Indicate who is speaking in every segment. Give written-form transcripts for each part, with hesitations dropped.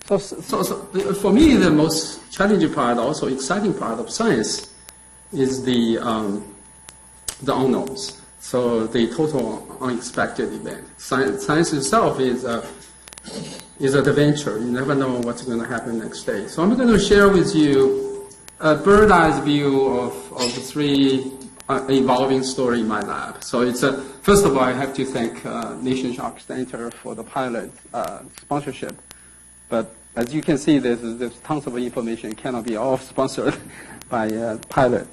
Speaker 1: So for me, the most challenging part, also exciting part of science, is the unknowns. So the total unexpected event. Science itself is an adventure. You never know what's going to happen next day. So I'm going to share with you a bird's-eye view of the three evolving story in my lab. So it's first of all, I have to thank Nation Shock Center for the pilot sponsorship. But as you can see, there's tons of information. It cannot be all sponsored by pilot.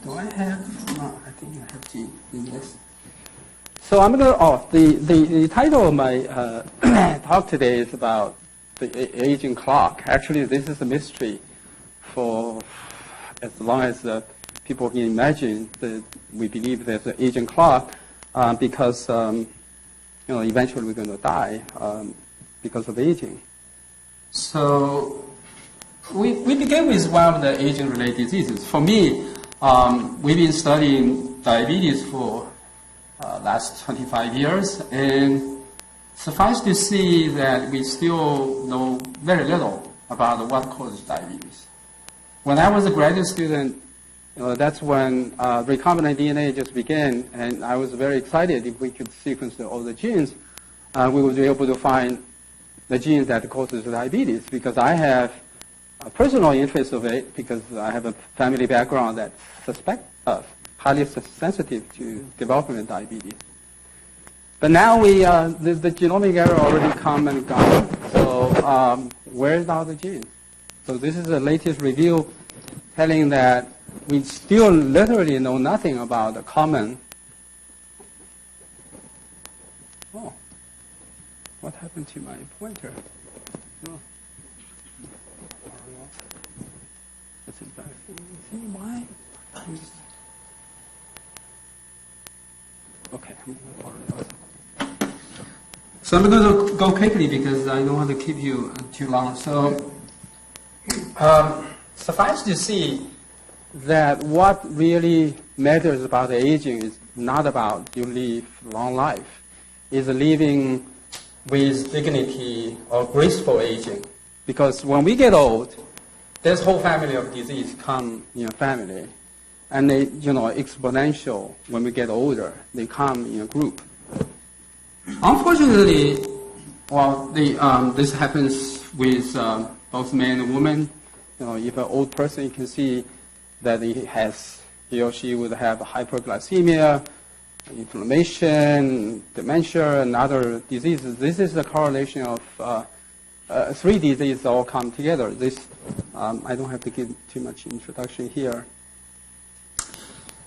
Speaker 1: Do I have? No, I think I have to do this. So I'm going to, the title of my talk today is about the aging clock. Actually, this is a mystery for as long as people can imagine that we believe there's an aging clock because, eventually we're going to die because of aging. So we begin with one of the aging-related diseases. For me, we've been studying diabetes for last 25 years, and suffice to say that we still know very little about what causes diabetes. When I was a graduate student, that's when recombinant DNA just began, and I was very excited if we could sequence all the genes, we would be able to find the genes that causes diabetes, because I have a personal interest of it, because I have a family background that suspects us highly sensitive to development diabetes. But now the genomic era already come and gone, so where's now the gene? So this is the latest review telling that we still literally know nothing about the common. Oh, what happened to my pointer? Oh. That's embarrassing. See why? Okay. So I'm going to go quickly because I don't want to keep you too long. So suffice to see that what really matters about aging is not about you live long life. It's living with dignity or graceful aging. Because when we get old, this whole family of disease come in a family. And they, exponential when we get older. They come in a group. Unfortunately, this happens with both men and women. If an old person, you can see that he or she would have hyperglycemia, inflammation, dementia, and other diseases. This is the correlation of three diseases all come together. This, I don't have to give too much introduction here.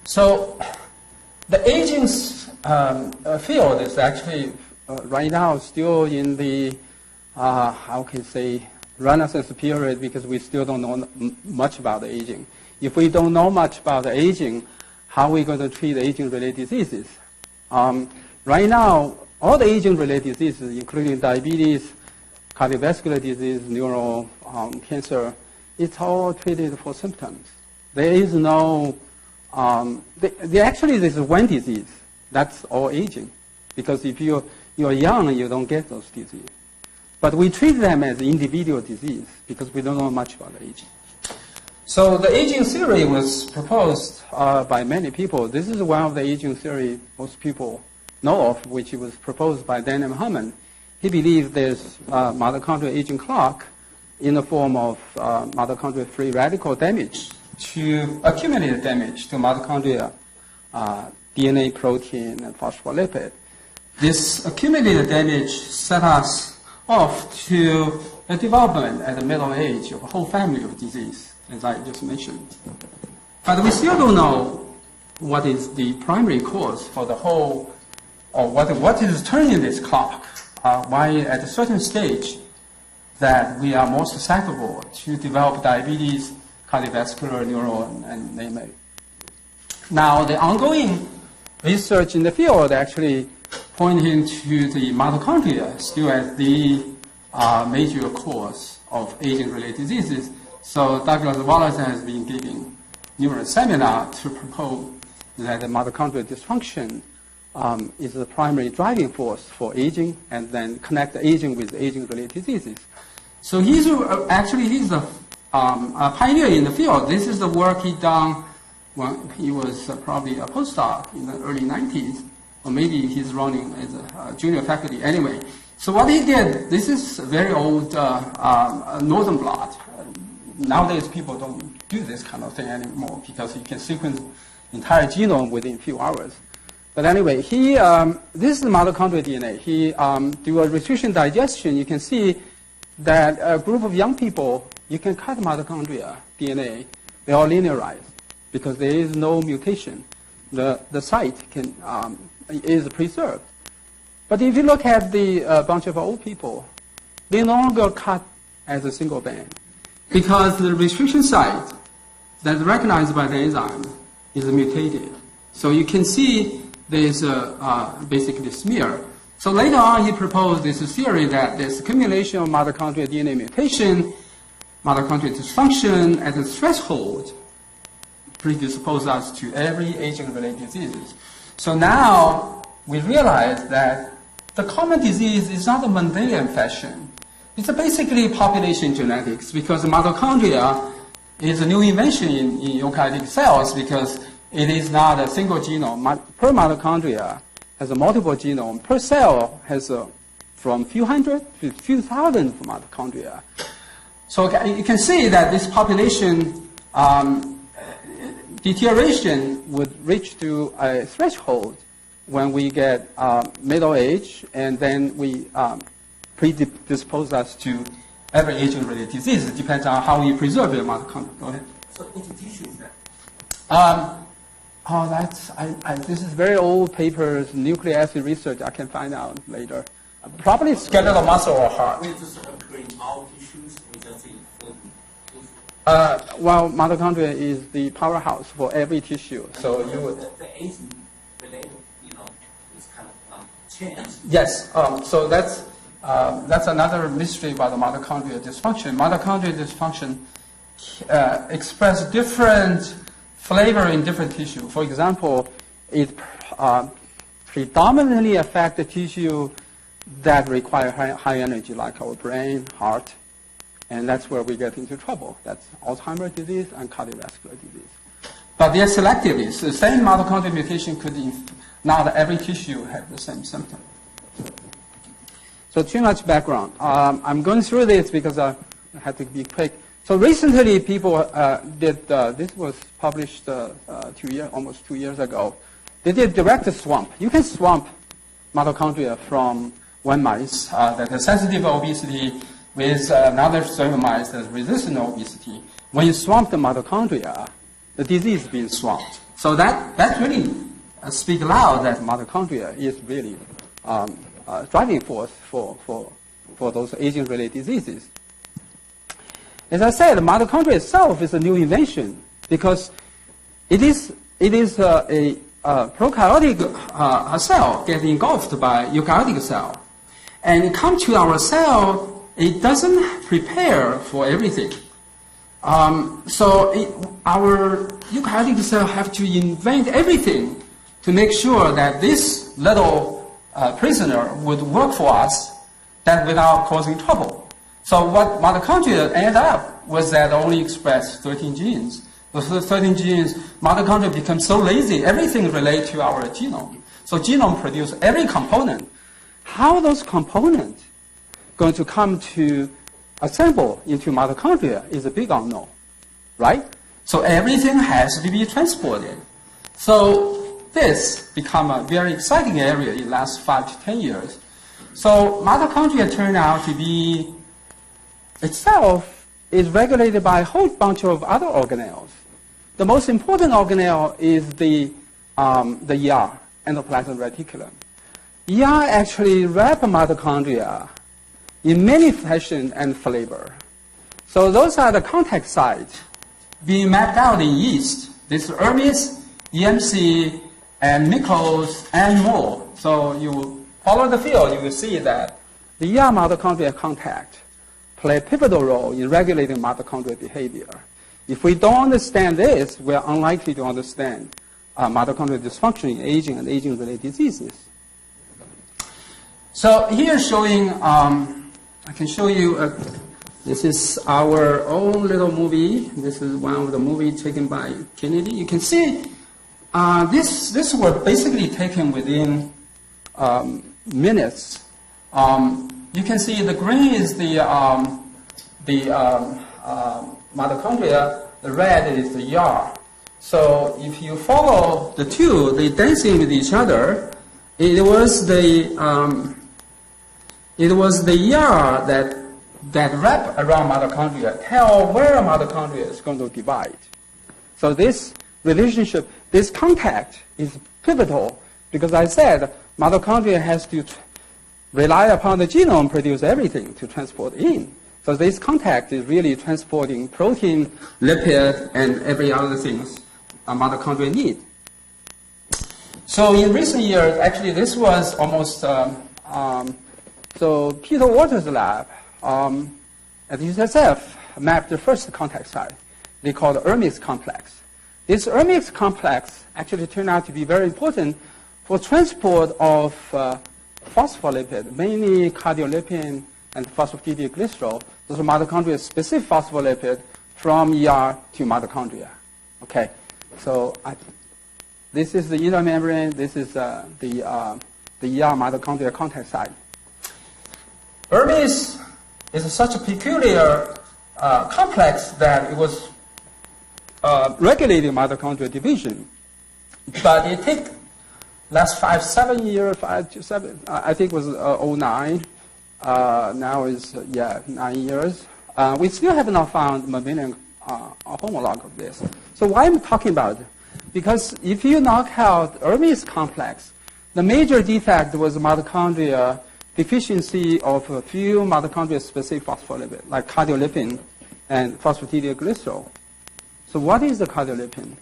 Speaker 1: So the aging field is actually right now still in the, how can I say, Renaissance period, because we still don't know much about the aging. If we don't know much about the aging, how are we going to treat aging-related diseases? Right now, all the aging-related diseases, including diabetes, cardiovascular disease, neural cancer, it's all treated for symptoms. There is no, actually there's one disease, that's all aging. Because if you're young, you don't get those diseases. But we treat them as individual disease because we don't know much about aging. So the aging theory was proposed by many people. This is one of the aging theory most people know of, which was proposed by Daniel Hammond. He believed there's mitochondrial aging clock in the form of mitochondrial free radical damage to accumulated damage to mitochondria, DNA, protein, and phospholipid. This accumulated damage set us off to the development at the middle age of a whole family of disease, as I just mentioned. But we still don't know what is the primary cause for the whole, or what is turning this clock. Why at a certain stage that we are more susceptible to develop diabetes, cardiovascular, neural, and name it. Now, the ongoing research in the field actually pointing to the mitochondria still as the major cause of aging-related diseases. So Douglas Wallace has been giving numerous seminars to propose that the mitochondrial dysfunction is the primary driving force for aging, and then connect the aging with aging-related diseases. So he's a pioneer in the field. This is the work he done when he was probably a postdoc in the early 90s, or maybe he's running as a junior faculty anyway. So what he did, this is a very old northern blot. Nowadays people don't do this kind of thing anymore because you can sequence entire genome within a few hours. But anyway, this is the mitochondrial DNA. He do a restriction digestion. You can see that a group of young people, you can cut mitochondria DNA. They are linearized because there is no mutation. The site is preserved. But if you look at the bunch of old people, they no longer cut as a single band because the restriction site that's recognized by the enzyme is mutated. So you can see there's basically smear. So later on, he proposed this theory that this accumulation of mitochondrial DNA mutation, mitochondrial dysfunction at the threshold predispose us to every aging-related diseases. So now we realize that the common disease is not a Mendelian fashion. It's basically population genetics because mitochondria is a new invention in eukaryotic cells because it is not a single genome. Per mitochondria has a multiple genome. Per cell has from few hundred to few thousand mitochondria. So you can see that this population deterioration would reach to a threshold when we get middle age, and then we predispose us to every aging-related disease. It depends on how we preserve the mitochondria. Go ahead.
Speaker 2: So which tissue is that?
Speaker 1: This is very old papers, nucleic acid research. I can find out later. Probably skeletal muscle or heart.
Speaker 2: We just occurring all tissues. We just see
Speaker 1: well, mitochondria is the powerhouse for every tissue. So you would.
Speaker 2: The aging related, is kind of changed.
Speaker 1: Yes. So that's another mystery about the mitochondrial dysfunction. Mitochondrial dysfunction express different flavor in different tissue. For example, it predominantly affects the tissue that require high energy, like our brain, heart, and that's where we get into trouble. That's Alzheimer's disease and cardiovascular disease. But they're selective. The same mitochondrial mutation could not every tissue have the same symptom. So too much background. I'm going through this because I had to be quick. So recently, people did. This was published almost 2 years ago. They did direct swamp. You can swamp mitochondria from one mice that has sensitive obesity with another certain mice that's resistant obesity. When you swamp the mitochondria, the disease is being swamped. So that really speaks loud that mitochondria is really driving force for those aging-related diseases. As I said, the mitochondria itself is a new invention because it is a prokaryotic cell getting engulfed by eukaryotic cell. And it comes to our cell, it doesn't prepare for everything. Our eukaryotic cell have to invent everything to make sure that this little prisoner would work for us that without causing trouble. So what mitochondria ended up was that only expressed 13 genes. Those 13 genes, mitochondria become so lazy, everything relates to our genome. So genome produces every component. How those components going to come to assemble into mitochondria is a big unknown, right? So everything has to be transported. So this become a very exciting area in the last 5 to 10 years. So mitochondria turned out to be itself is regulated by a whole bunch of other organelles. The most important organelle is the ER, endoplasmic reticulum. ER actually wrap mitochondria in many fashion and flavor. So those are the contact sites being mapped out in yeast. This is ERMES, EMC, and Nichols, and more. So you follow the field, you will see that the ER mitochondrial contact play a pivotal role in regulating mitochondrial behavior. If we don't understand this, we're unlikely to understand mitochondrial dysfunction in aging and aging-related diseases. So here showing, I can show you, this is our own little movie. This is one of the movies taken by Kennedy. You can see this was basically taken within minutes. You can see the green is the mitochondria, the red is the ER. So if you follow the two, they dancing with each other. It was the ER that wrap around mitochondria, tell where mitochondria is going to divide. So this relationship, this contact is pivotal because I said mitochondria has to rely upon the genome, produce everything to transport in. So this contact is really transporting protein, lipid, and every other things a mitochondria need. So in recent years, actually this was almost, so Peter Waters' lab at UCSF mapped the first contact site. They called the ERMES complex. This ERMES complex actually turned out to be very important for transport of phospholipid, mainly cardiolipin and phospholipid. Those are mitochondria-specific phospholipid from ER to mitochondria. Okay, so this is the inner membrane. This is the ER mitochondrial contact site. ERMES is such a peculiar complex that it was regulating mitochondrial division, but it took last 5-7 years, 5 to 7. I think it was 09. Now is 9 years. We still have not found mammalian homolog of this. So why I'm talking about it? Because if you knock out ERMES complex, the major defect was mitochondria deficiency of a few mitochondria-specific phospholipids, like cardiolipin and phospholipid. So what is the cardiolipin?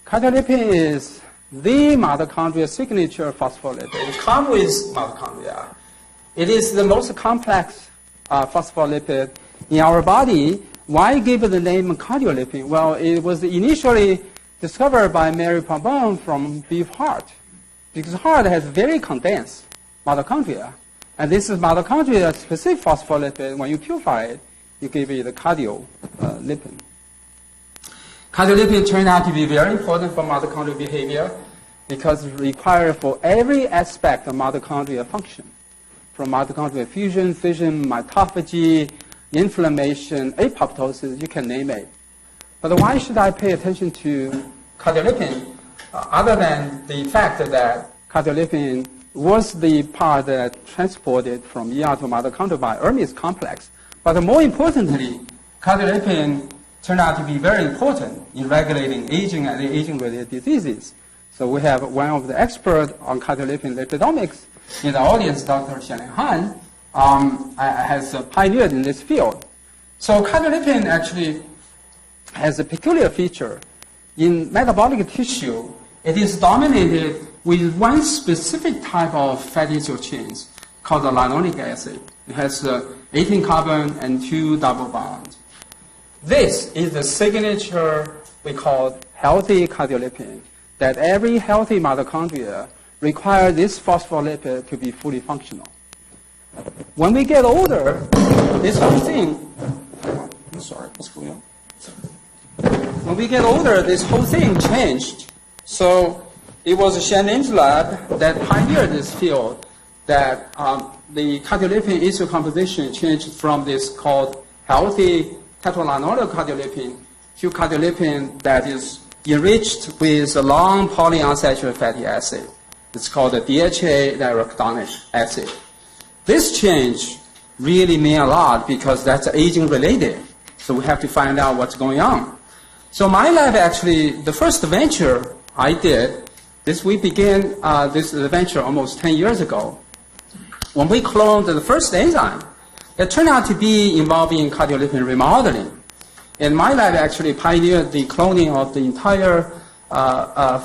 Speaker 1: Cardiolipin is the mitochondrial signature phospholipid. It comes with mitochondria. It is the most complex phospholipid in our body. Why give it the name cardiolipin? Well, it was initially discovered by Mary Pambon from beef heart, because heart has very condensed mitochondria. And this is mitochondria-specific phospholipid. When you purify it, you give it the cardiolipin. Cardiolipin turned out to be very important for mitochondrial behavior because it's required for every aspect of mitochondrial function, from mitochondrial fusion, fission, mitophagy, inflammation, apoptosis, you can name it. But why should I pay attention to cardiolipin other than the fact that cardiolipin was the part that transported from ER to mitochondria by ERMES complex? But more importantly, cardiolipin turned out to be very important in regulating aging and aging-related diseases. So we have one of the experts on cardiolipin lipidomics in the audience, Dr. Xianliang Han, has pioneered in this field. So cardiolipin actually has a peculiar feature. In metabolic tissue, it is dominated with one specific type of fatty acid chains called the linoleic acid. It has 18 carbon and 2 double bonds. This is the signature we call healthy cardiolipin, that every healthy mitochondria require this phospholipid to be fully functional. When we get older, this whole thing, I'm sorry, what's going on? When we get older, this whole thing changed. So it was Xianliang's lab that pioneered this field, that the cardiolipin issue composition changed from this called healthy tetralinoleal cardiolipin to cardiolipin that is enriched with a long polyunsaturated fatty acid. It's called the DHA arachidonic acid. This change really means a lot because that's aging related. So we have to find out what's going on. So my lab actually, the first venture I did, we began this venture almost 10 years ago. When we cloned the first enzyme, it turned out to be involving cardiolipin remodeling. And my lab actually pioneered the cloning of the entire, the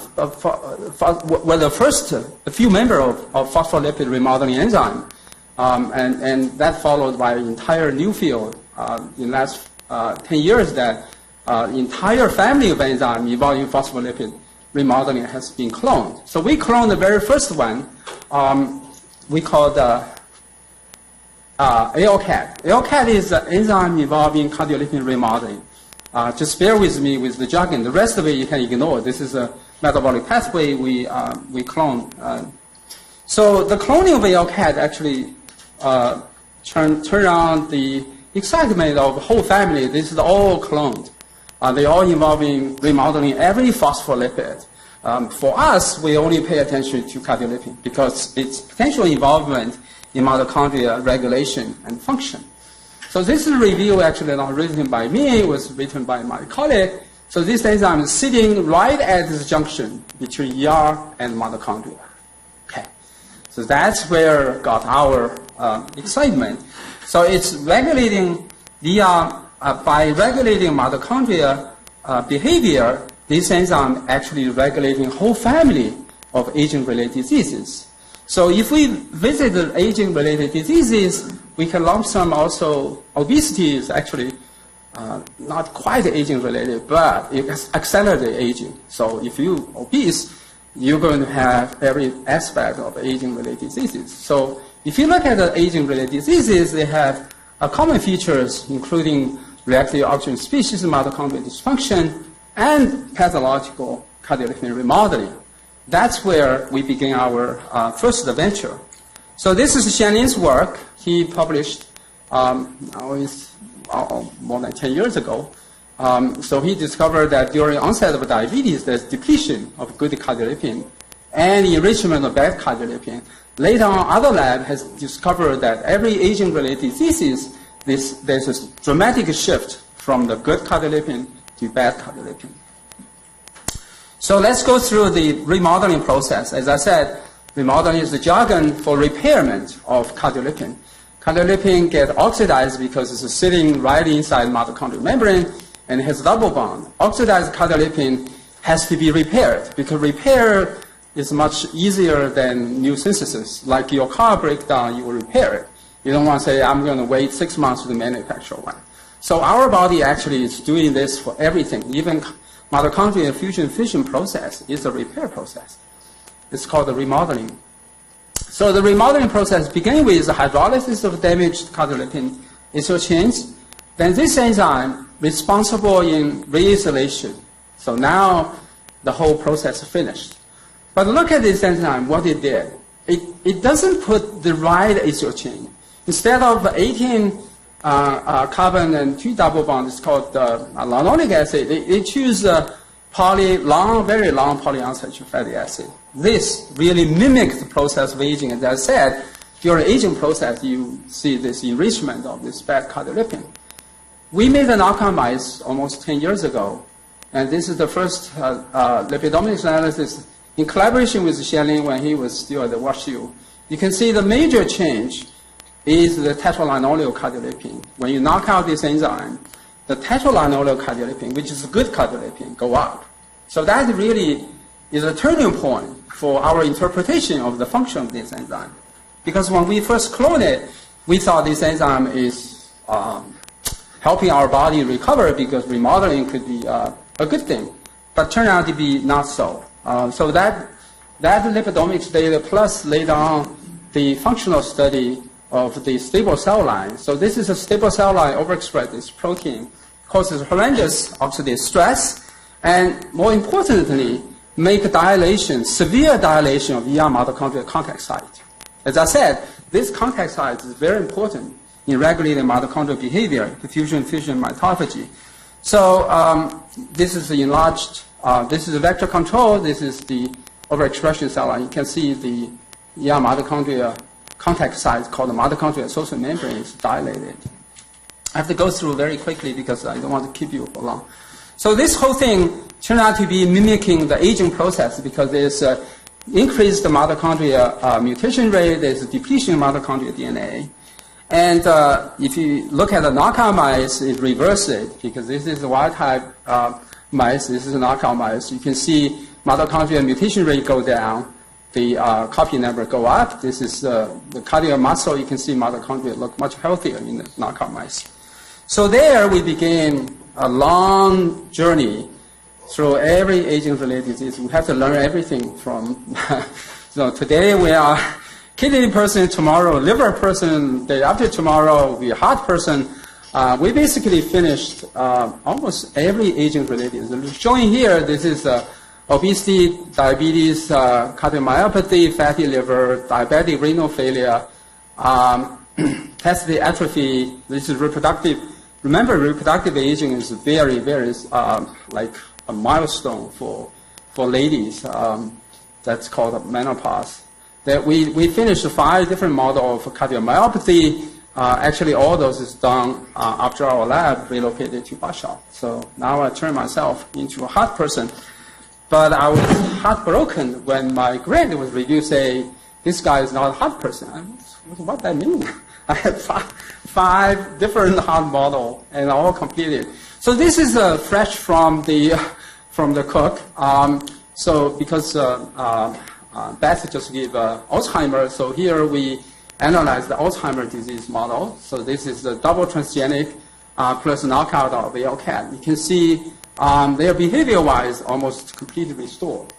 Speaker 1: first few members of phospholipid remodeling enzyme. And that followed by an entire new field in the last 10 years that entire family of enzymes involving phospholipid remodeling has been cloned. So we cloned the very first one. We call the ALCAT. ALCAT is an enzyme involving cardiolipin remodeling. Just bear with me with the jargon. The rest of it you can ignore. This is a metabolic pathway we clone. So the cloning of ALCAT actually turn on the excitement of the whole family. This is all cloned. They all involving remodeling every phospholipid. For us, we only pay attention to cardiolipin because its potential involvement in mitochondrial regulation and function. So this is a review actually not written by me, it was written by my colleague. So this enzyme is sitting right at this junction between ER and mitochondria. Okay. So that's where got our excitement. So it's regulating by regulating mitochondria behavior, this enzyme actually regulating whole family of aging-related diseases. So if we visit the aging-related diseases, we can lump sum also obesity is actually not quite aging-related, but it accelerates aging. So if you're obese, you're going to have every aspect of aging-related diseases. So if you look at the aging-related diseases, they have common features, including reactive oxygen species, mitochondrial dysfunction, and pathological cardiolipin remodeling. That's where we begin our first venture. So this is Xianlin's work. He published more than 10 years ago. So he discovered that during onset of diabetes, there's depletion of good cardiolipin and enrichment of bad cardiolipin. Later on, other lab has discovered that every aging-related diseases, there's a dramatic shift from the good cardiolipin to bad cardiolipin. So let's go through the remodeling process. As I said, remodeling is the jargon for repairment of cardiolipin. Cardiolipin gets oxidized because it's sitting right inside mitochondrial membrane and has double bond. Oxidized cardiolipin has to be repaired because repair is much easier than new synthesis. Like your car breakdown, you will repair it. You don't want to say, I'm going to wait 6 months to manufacture one. So our body actually is doing this for everything. Even mitochondrial fusion-fission process is a repair process. It's called the remodeling. So the remodeling process begins with the hydrolysis of damaged cardiolipin isochains. Then this enzyme responsible in reisolation. So now the whole process is finished. But look at this enzyme, what it did. It doesn't put the right isochain. Instead of 18 carbon and 2 double bonds, it's called linoleic acid. They choose very long polyunsaturated fatty acid. This really mimics the process of aging. As I said, during aging process, you see this enrichment of this bad cardiolipin. We made a knockout mice almost 10 years ago, and this is the first lipidomics analysis in collaboration with Xianlin when he was still at the WashU. You can see the major change is the tetralinoleal cardiolipin. When you knock out this enzyme, the tetralinoleal cardiolipin, which is a good cardiolipin, go up. So that really is a turning point for our interpretation of the function of this enzyme. Because when we first cloned it, we thought this enzyme is helping our body recover because remodeling could be a good thing. But turned out to be not so. So that lipidomics data plus later on the functional study of the stable cell line. So this is a stable cell line overexpressed this protein, causes horrendous oxidative stress, and more importantly, make dilation, severe dilation of ER-mitochondrial contact site. As I said, this contact site is very important in regulating mitochondrial behavior, diffusion, fission, mitophagy. So this is the enlarged, this is the vector control, this is the overexpression cell line. You can see the ER-mitochondrial contact site called the mitochondrial associated membrane is dilated. I have to go through very quickly because I don't want to keep you for long. So this whole thing turned out to be mimicking the aging process because there's increased mitochondrial mutation rate, there's a depletion of mitochondrial DNA. And if you look at the knockout mice, it reverses it because this is a wild type mice, this is a knockout mice. You can see mitochondrial mutation rate go down, the copy number go up. This is the cardiac muscle. You can see mitochondria look much healthier in the knockout mice. So there we began a long journey through every aging-related disease. We have to learn everything from. So today we are kidney person, tomorrow liver person, day after tomorrow we heart person. We basically finished almost every aging-related disease. Showing here, this is obesity, diabetes, cardiomyopathy, fatty liver, diabetic renal failure, capacity atrophy. This is reproductive. Remember, reproductive aging is very, very like a milestone for ladies. That's called menopause. That we finished 5 different models of cardiomyopathy. Actually, all those is done after our lab relocated to Basha. So now I turn myself into a heart person. But I was heartbroken when my grade was reviewed, say, this guy is not a heart person. What that mean? I have 5 different heart models and all completed. So this is fresh from the cook. So because Beth just gave Alzheimer, so here we analyze the Alzheimer disease model. So this is the double transgenic plus knockout of ALCAT. You can see their behavior-wise almost completely restored.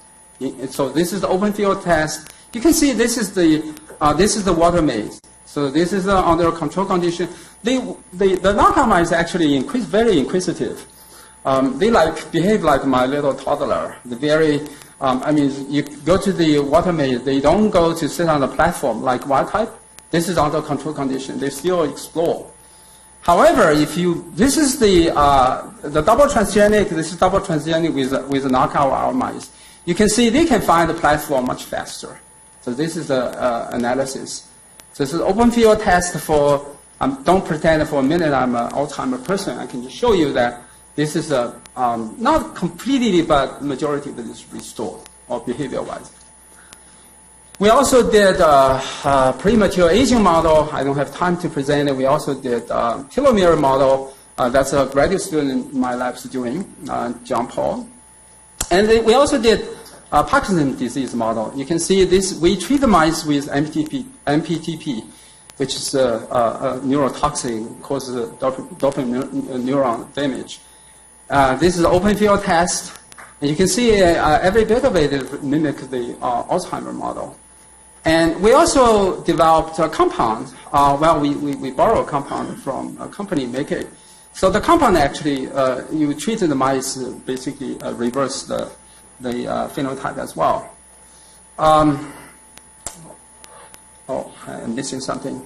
Speaker 1: So this is the open field test. You can see this is the water maze. So this is under control condition. The knockout mice actually very inquisitive. They behave like my little toddler. You go to the water maze, they don't go to sit on the platform like wild type. This is under control condition. They still explore. However, this is the double transgenic. This is double transgenic with the knockout our mice. You can see they can find the platform much faster. So this is the analysis. So this is open field test for. Don't pretend for a minute I'm an Alzheimer person. I can just show you that this is not completely, but majority of it is restored or behavior-wise. We also did premature aging model. I don't have time to present it. We also did telomere model. That's a graduate student in my lab's doing, John Paul. And we also did Parkinson's disease model. You can see this. We treat the mice with MPTP, which is a neurotoxin, causes dopamine neuron damage. This is an open field test. And you can see every bit of it mimics the Alzheimer model. And we also developed a compound. We borrow a compound from a company, make it. So the compound actually, you treat the mice, basically reverse the phenotype as well. I'm missing something.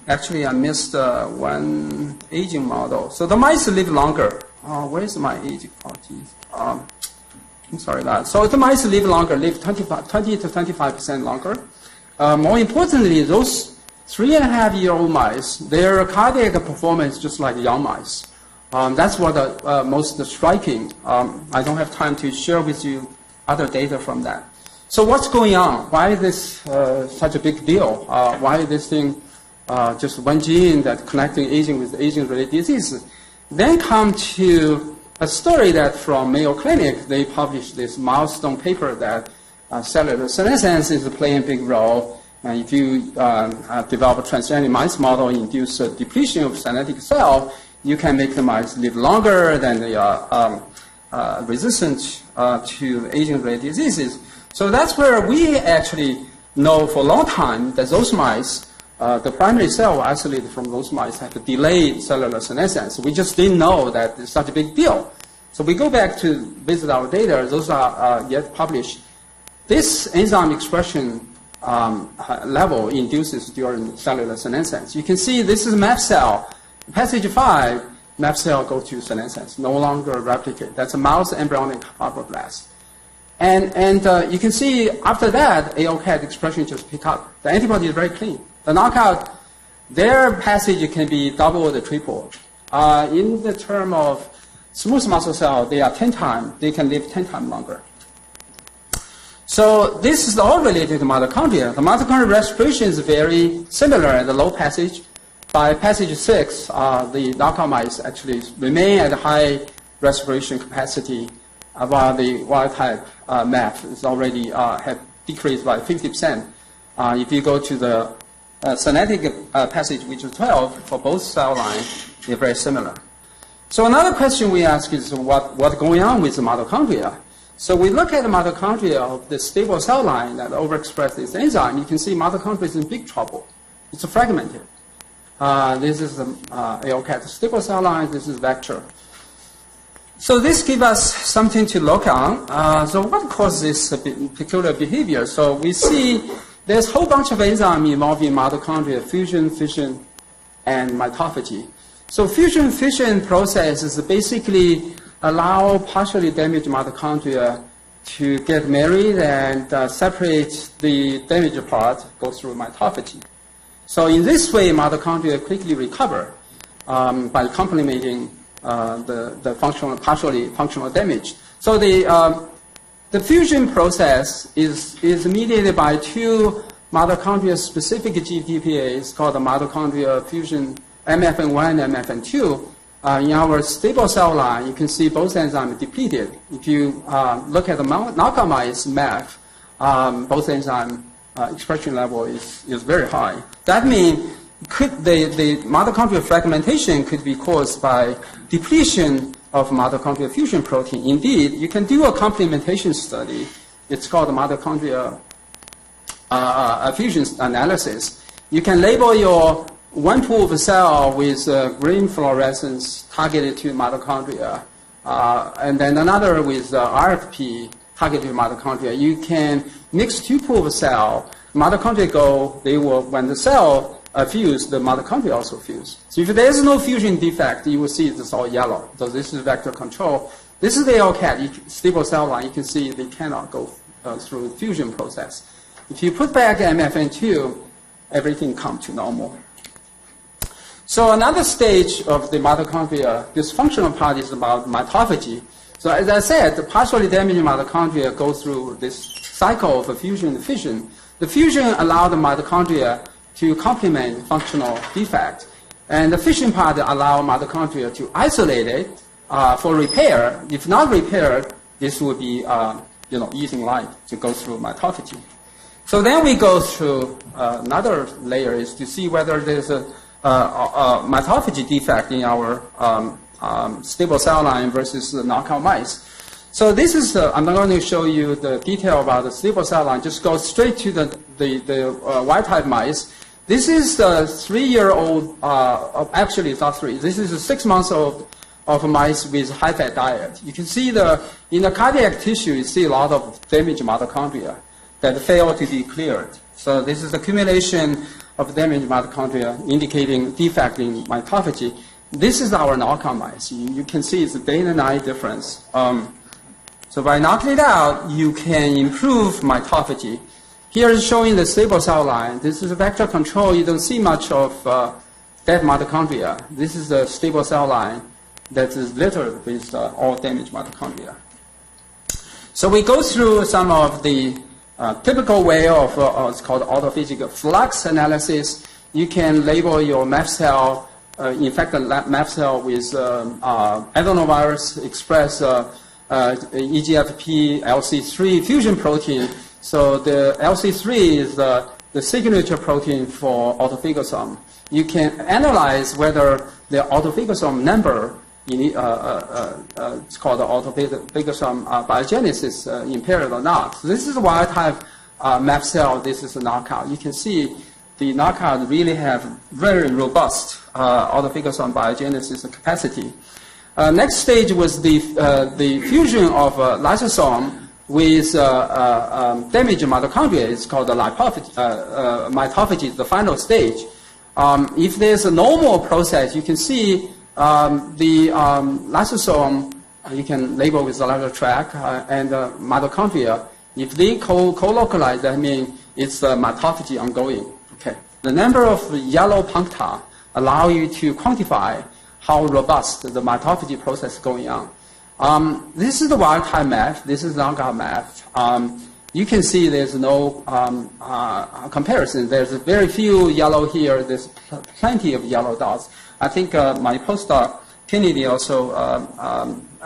Speaker 1: Actually, I missed one aging model. So the mice live longer. Where's my aging? Oh, geez. I'm sorry about that. So the mice live longer, live 20 to 25% longer. More importantly, those 3.5-year-old mice, their cardiac performance just like young mice. That's what most striking. I don't have time to share with you other data from that. So what's going on? Why is this such a big deal? Why is this thing just one gene that connecting aging with aging-related diseases? Then come to a story that from Mayo Clinic, they published this milestone paper that cellular senescence is playing a big role. And if you develop a transgenic mice model, induce a depletion of synaptic cell, you can make the mice live longer than they are resistant to aging-related diseases. So that's where we actually know for a long time that those mice, the primary cell isolated from those mice have delayed cellular senescence. We just didn't know that it's such a big deal. So we go back to visit our data. Those are yet published. This enzyme expression level induces during cellular senescence. You can see this is map cell. Passage 5, map cell go to senescence, no longer replicate. That's a mouse embryonic fibroblast. And you can see after that, ALCAT expression just pick up. The antibody is very clean. The knockout, their passage can be double or triple. In the term of smooth muscle cell, they are 10 times. They can live 10 times longer. So this is all related to mitochondria. The mitochondrial respiration is very similar at the low passage. By passage 6, the knockout mice actually remain at high respiration capacity, while the wild type MAF is already have decreased by 50%. If you go to the synaptic passage, which is 12, for both cell lines, they're very similar. So another question we ask is what's going on with the mitochondria? So we look at the mitochondria of the stable cell line that overexpress this enzyme. You can see mitochondria is in big trouble. It's fragmented. This is the AOCAT stable cell line. This is vector. So this gives us something to look on. So what causes this peculiar behavior? So we see there's a whole bunch of enzymes involved in mitochondria, fusion, fission, and mitophagy. So fusion-fission processes basically allow partially damaged mitochondria to get married and separate the damaged part, go through mitophagy. So in this way, mitochondria quickly recover by complementing the partially functional damage. So the fusion process is mediated by two mitochondria-specific GTPase called the mitochondrial fusion MFN1 and MFN2. In our stable cell line, you can see both enzymes depleted. If you look at the knockout mice MAF, both enzyme expression level is very high. That means the mitochondrial fragmentation could be caused by depletion of mitochondrial fusion protein. Indeed, you can do a complementation study. It's called mitochondrial fusion analysis. You can label your one pool of cell with green fluorescence targeted to mitochondria, and then another with RFP targeted to mitochondria. You can mix two pools of cell. Mitochondria when the cell fuse, the mitochondria also fuse. So if there is no fusion defect, you will see it's all yellow. So this is vector control. This is the AOCAT, stable cell line. You can see they cannot go through the fusion process. If you put back MFN2, everything comes to normal. So another stage of the mitochondria dysfunctional part is about mitophagy. So as I said, the partially damaged mitochondria go through this cycle of fusion and fission. The fusion allows the mitochondria to complement functional defect. And the fission part allows mitochondria to isolate it for repair. If not repaired, this would be easing life to go through mitophagy. So then we go through another layer is to see whether there's a mitophagy defect in our stable cell line versus the knockout mice. So this is I'm not going to show you the detail about the stable cell line. Just go straight to the wild-type mice. This is the 3-year-old. Actually, it's not 3. This is a 6 months old of mice with high-fat diet. You can see in the cardiac tissue, you see a lot of damaged mitochondria that fail to be cleared. So this is accumulation of damaged mitochondria indicating defect in mitophagy. This is our knockout mice. You can see it's a day and night difference. So by knocking it out, you can improve mitophagy. Here is showing the stable cell line. This is a vector control. You don't see much of dead mitochondria. This is the stable cell line that is littered with all damaged mitochondria. So we go through some of the typical way of it's called autophagic flux analysis. You can label your MAF cell, infected MAF cell with adenovirus express EGFP LC3 fusion protein. So the LC3 is the signature protein for autophagosome. You can analyze whether the autophagosome number it's called the autophagosome biogenesis impaired or not. So this is a wild type MAF cell. This is a knockout. You can see the knockout really have very robust autophagosome biogenesis capacity. Next stage was the fusion of lysosome with damaged mitochondria. It's called the mitophagy, the final stage. If there's a normal process, you can see the lysosome, you can label with the lateral tract, and mitochondria. If they co-localize, that means it's mitophagy ongoing. Okay. The number of yellow puncta allow you to quantify how robust the mitophagy process is going on. This is the wild type MAF. This is knockout MAF. You can see there's no comparison. There's very few yellow here. There's plenty of yellow dots. I think my postdoc, Kennedy, also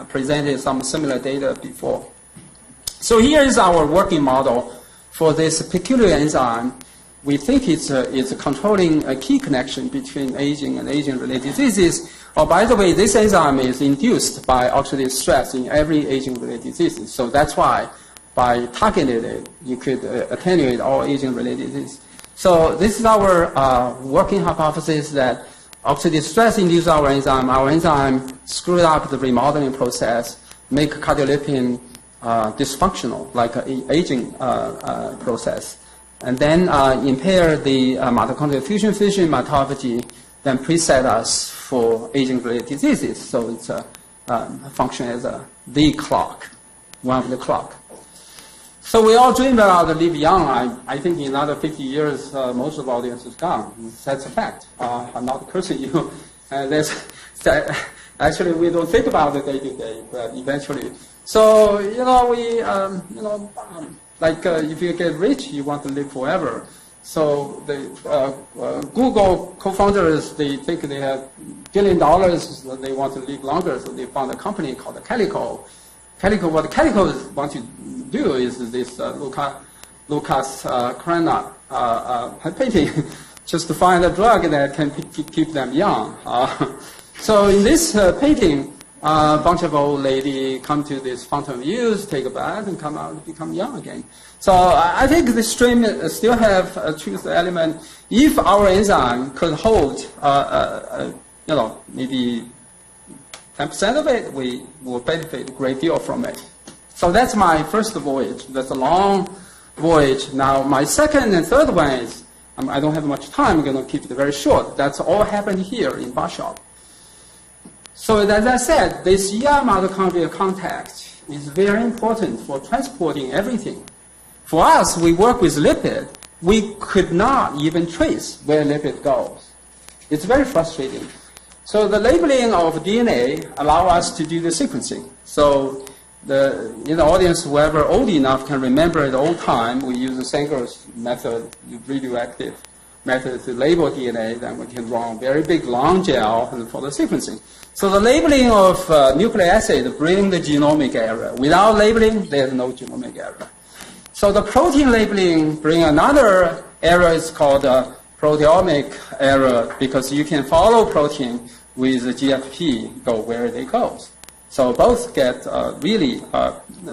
Speaker 1: presented some similar data before. So here is our working model for this peculiar enzyme. we think it's controlling a key connection between aging and aging-related diseases. Oh, by the way, this enzyme is induced by oxidative stress in every aging-related disease. So that's why, by targeting it, you could attenuate all aging-related diseases. So this is our working hypothesis that oxidative stress induces our enzyme. Our enzyme screwed up the remodeling process, make cardiolipin dysfunctional, like an aging process, and then impair the mitochondrial fusion-fission mitophagy, then preset us for aging-related diseases. So it's a function as the clock, one of the clock. So we all dream about live young. I think in another 50 years, most of the audience is gone. That's a fact. I'm not cursing you. Actually, we don't think about it day to day, but eventually. So, if you get rich, you want to live forever. So the Google co-founders, they think they have $1 billion, they want to live longer, so they found a company called Calico. What Calico want to do is this Lucas Cranach painting, just to find a drug that can keep them young. So in this painting, a bunch of old ladies come to this fountain of youth, take a bath, and come out and become young again. So I think this stream still have a truth element. If our enzyme could hold, maybe 10% of it, we will benefit a great deal from it. So that's my first voyage. That's a long voyage. Now my second and third one is, I don't have much time. I'm going to keep it very short. That's all happened here in Bashop. So as I said, this ER-Mitochondrial contact is very important for transporting everything. For us, we work with lipid. We could not even trace where lipid goes. It's very frustrating. So the labeling of DNA allow us to do the sequencing. So in the audience, whoever old enough can remember at the old time, we use the Sanger's method, radioactive method to label DNA, then we can run very big long gel for the sequencing. So the labeling of nucleic acid bring the genomic error. Without labeling, there's no genomic error. So the protein labeling bring another error. It's called proteomic error, because you can follow protein with the GFP, go where they go. So both get really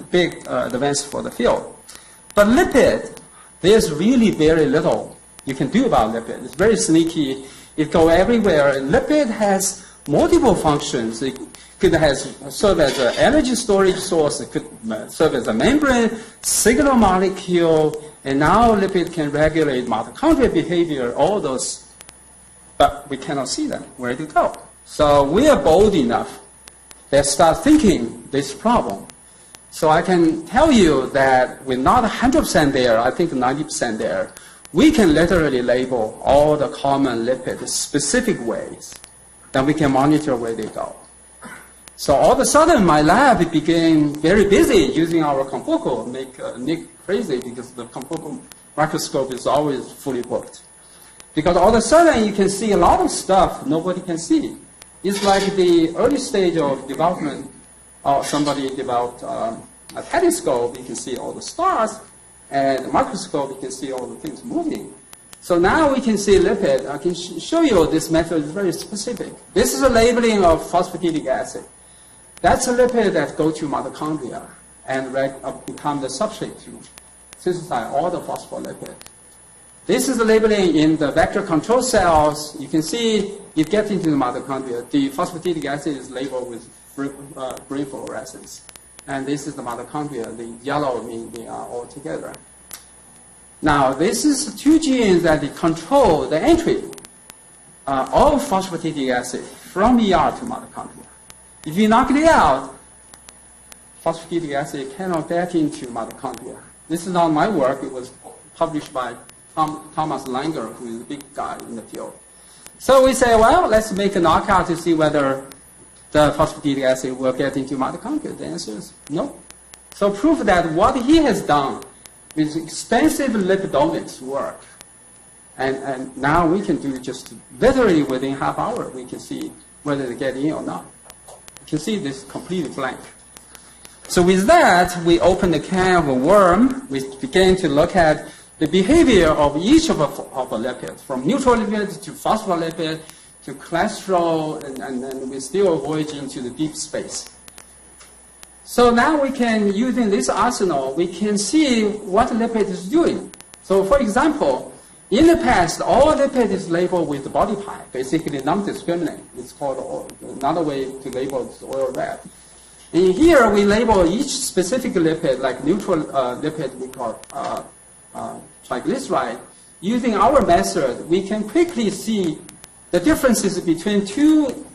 Speaker 1: big advance for the field. But lipid, there's really very little you can do about lipid. It's very sneaky. It goes everywhere. And lipid has multiple functions. It could serve as an energy storage source. It could serve as a membrane, signal molecule, and now lipid can regulate mitochondrial behavior, all those, but we cannot see them, where to go. So we are bold enough that start thinking this problem. So I can tell you that we're not 100% there, I think 90% there. We can literally label all the common lipids specific ways. Then we can monitor where they go. So all of a sudden, my lab became very busy using our confocal, make Nick crazy because the confocal microscope is always fully booked. Because all of a sudden, you can see a lot of stuff nobody can see. It's like the early stage of development. Somebody developed a telescope, you can see all the stars, and a microscope, you can see all the things moving. So now we can see lipid. I can show you this method is very specific. This is a labeling of phospholipidic acid. That's a lipid that goes to mitochondria and become the substrate to synthesize all the phospholipid. This is the labeling in the vector control cells. You can see it gets into the mitochondria. The phospholipidic acid is labeled with green fluorescence. And this is the mitochondria. The yellow means they are all together. Now, this is two genes that control the entry of phospholipidic acid from ER to mitochondria. If you knock it out, phospholipidic acid cannot get into mitochondria. This is not my work. It was published by Thomas Langer, who is a big guy in the field. So we say, well, let's make a knockout to see whether the phospholipidic acid will get into mitochondria. The answer is no. So proof that what he has done with expensive lipidomics work. And now we can do just literally within half hour, we can see whether they get in or not. You can see this completely blank. So with that, we open the can of a worm. We began to look at the behavior of each of a lipid, from neutral lipid to phospholipid to cholesterol, and we're still voyaging to the deep space. So now we can, using this arsenal, we can see what lipid is doing. So for example, in the past, all lipid is labeled with the body type, basically non-discriminate. It's called, another way to label is oil red. And here we label each specific lipid, like neutral lipid we call triglyceride. Using our method, we can quickly see the differences between two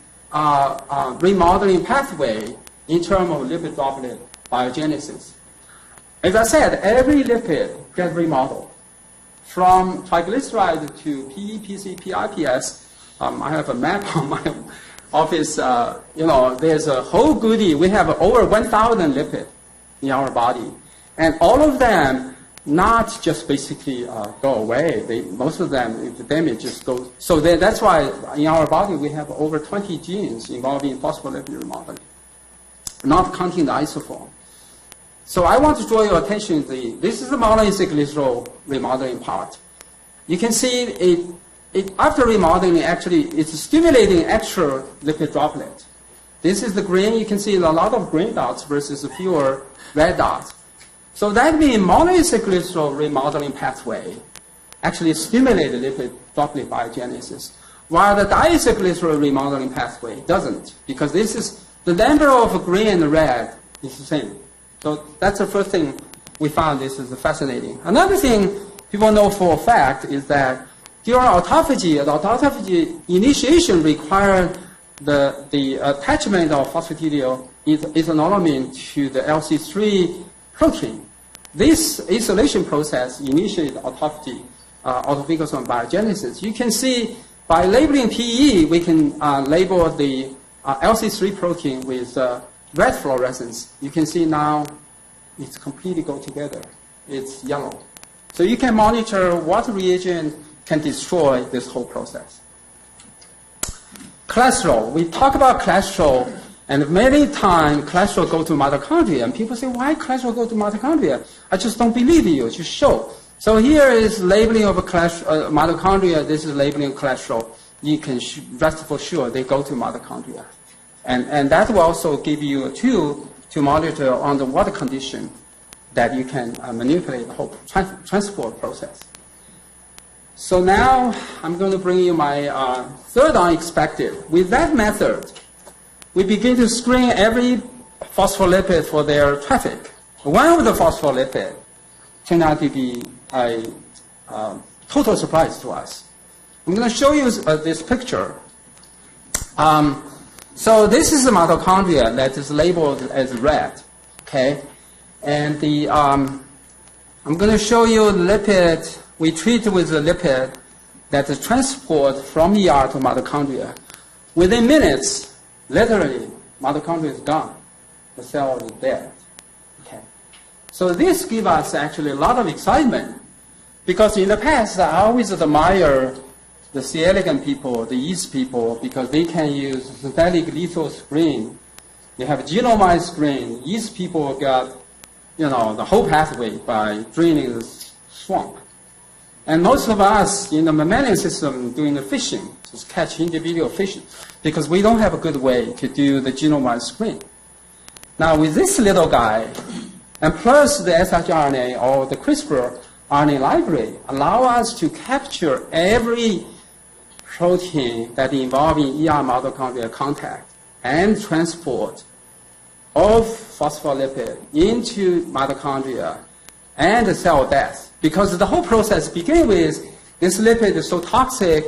Speaker 1: remodeling pathways in terms of lipid droplet biogenesis. As I said, every lipid gets remodeled. From triglyceride to PE, PC, PIPS, I have a map on my office. There's a whole goodie. We have over 1,000 lipids in our body. And all of them not just basically go away. Most of them, if the damage just goes. So that's why in our body we have over 20 genes involving phospholipid remodeling, not counting the isoform. So I want to draw your attention to this is the monoacylglycerol remodeling part. You can see it after remodeling, actually it's stimulating extra lipid droplet. This is the green. You can see a lot of green dots versus fewer red dots. So that means monoacylglycerol remodeling pathway actually stimulates lipid droplet biogenesis, while the diacylglycerol remodeling pathway doesn't, because this is the number of green and red is the same. So that's the first thing we found. This is fascinating. Another thing people know for a fact is that during autophagy, the autophagy initiation required the attachment of phosphatidylate ethanolamine to the LC3 protein. This isolation process initiated autophagy, autophagus biogenesis. You can see by labeling PE, we can label the LC3 protein with red fluorescence. You can see now it's completely go together. It's yellow. So you can monitor what reagent can destroy this whole process. Cholesterol. We talk about cholesterol, and many times cholesterol go to mitochondria, and people say, why cholesterol go to mitochondria? I just don't believe you. Just show. So here is labeling of a mitochondria. This is labeling of cholesterol. You can rest for sure they go to mitochondria. And that will also give you a tool to monitor under what condition that you can manipulate the whole transport process. So now I'm going to bring you my third unexpected. With that method, we begin to screen every phospholipid for their traffic. One of the phospholipids turned out to be a total surprise to us. I'm going to show you this picture. So this is the mitochondria that is labeled as red, okay? And I'm going to show you the lipid. We treat with the lipid that is transport from ER to mitochondria. Within minutes, literally, mitochondria is gone. The cell is dead, okay? So this gives us actually a lot of excitement, because in the past, I always admire the C. elegans people, the yeast people, because they can use synthetic lethal screen. They have genome-wide screen. Yeast people got, the whole pathway by draining the swamp. And most of us in the mammalian system doing the fishing, just catch individual fish, because we don't have a good way to do the genome-wide screen. Now with this little guy, and plus the shRNA or the CRISPR RNA library, allow us to capture every protein that involving ER-mitochondrial contact and transport of phospholipid into mitochondria and the cell death. Because the whole process begins with this lipid is so toxic,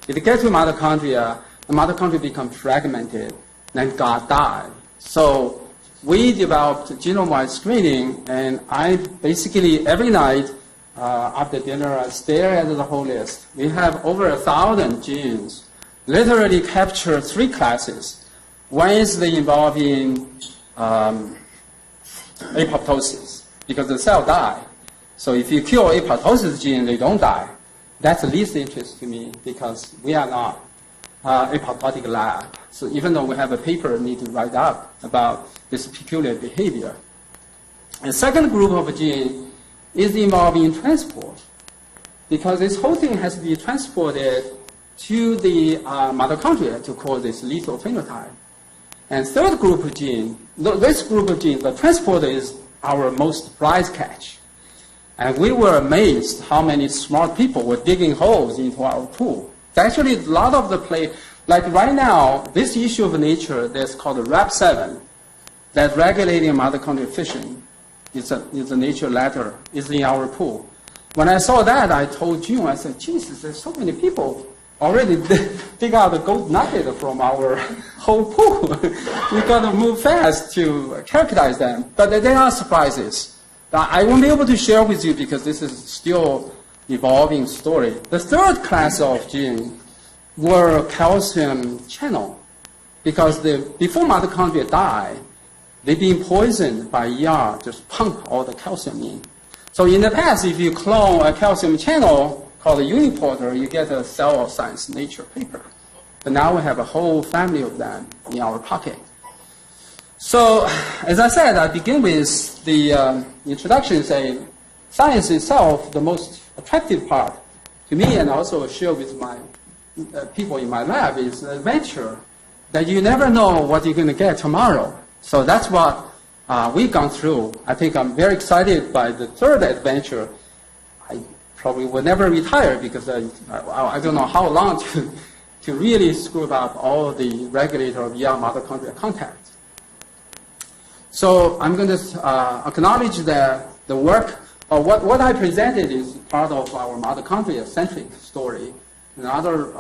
Speaker 1: it gets to mitochondria, the mitochondria become fragmented, then God died. So we developed genome-wide screening, and I basically every night after dinner, I stare at the whole list. We have over 1,000 genes, literally capture 3 classes. One is the involving apoptosis, because the cell die. So if you kill apoptosis gene, they don't die. That's the least interest to me, because we are not apoptotic lab. So even though we have a paper need to write up about this peculiar behavior. The second group of genes is involving transport. because this whole thing has to be transported to the mitochondria to cause this lethal phenotype. And third group of gene, this group of genes, the transporter is our most prize catch. And we were amazed how many smart people were digging holes into our pool. Actually, a lot of the play, like right now, this issue of Nature that's called RAP7, that regulating mitochondrial fission, is a Nature letter, is in our pool. When I saw that, I told June, I said, Jesus, there's so many people already dig out the gold nugget from our whole pool. We got to move fast to characterize them. But there are surprises. I won't be able to share with you because this is still evolving story. The third class of gene were calcium channel, because before mitochondria die, they've been poisoned by ER, just pump all the calcium in. So in the past, if you clone a calcium channel called a uniporter, you get a Cell of Science Nature paper. But now we have a whole family of them in our pocket. So, as I said, I begin with the introduction saying, science itself, the most attractive part to me, and also share with my people in my lab, is adventure, that you never know what you're going to get tomorrow. So that's what we've gone through. I think I'm very excited by the third adventure. I probably will never retire because I don't know how long to really screw up all the regulator of ER-mitochondrial contact. So I'm going to acknowledge that the work, or what I presented is part of our mitochondria-centric story. And other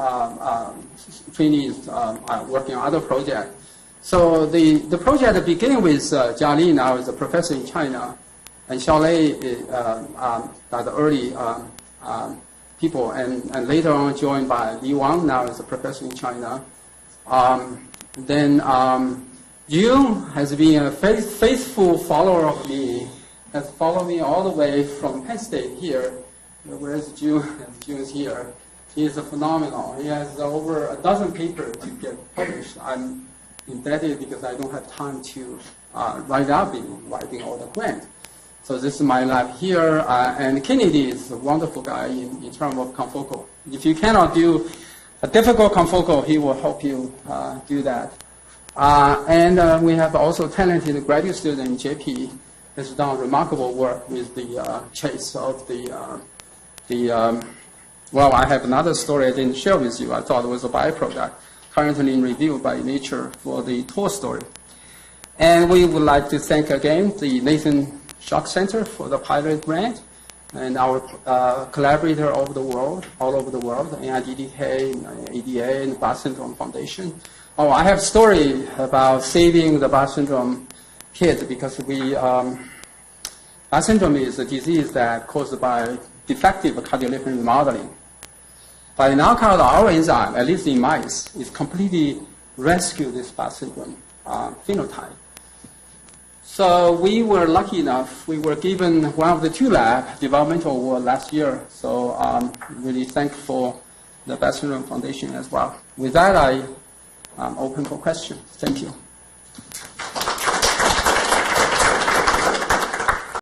Speaker 1: trainees are working on other projects. So the project beginning with Jia Li, now is a professor in China, and Xiao Lei are the early people, and later on joined by Yuguang, now is a professor in China. Then June has been a faithful follower of me, has followed me all the way from Penn State here. Where's June? June's here. He is phenomenal. He has over a dozen papers to get published. I'm indebted because I don't have time to write up in writing all the grant. So this is my lab here. And Kennedy is a wonderful guy in terms of confocal. If you cannot do a difficult confocal, he will help you do that. And we have also talented graduate student, JP, has done remarkable work with the chase of well, I have another story I didn't share with you. I thought it was a byproduct, currently in review by Nature for the tour story. And we would like to thank again the Nathan Shock Center for the pilot grant, and our collaborator all over the world, NIDDK, ADA, and the Bar Syndrome Foundation. Oh, I have a story about saving the Bar Syndrome kids because Bar Syndrome is a disease that caused by defective cardiolipin remodeling. By knockout our enzyme, at least in mice, is completely rescue this Bar Syndrome phenotype. So we were lucky enough, we were given one of the two lab developmental award last year. So I'm really thankful for the Bar Syndrome Foundation as well. With that, I'm open for questions. Thank you.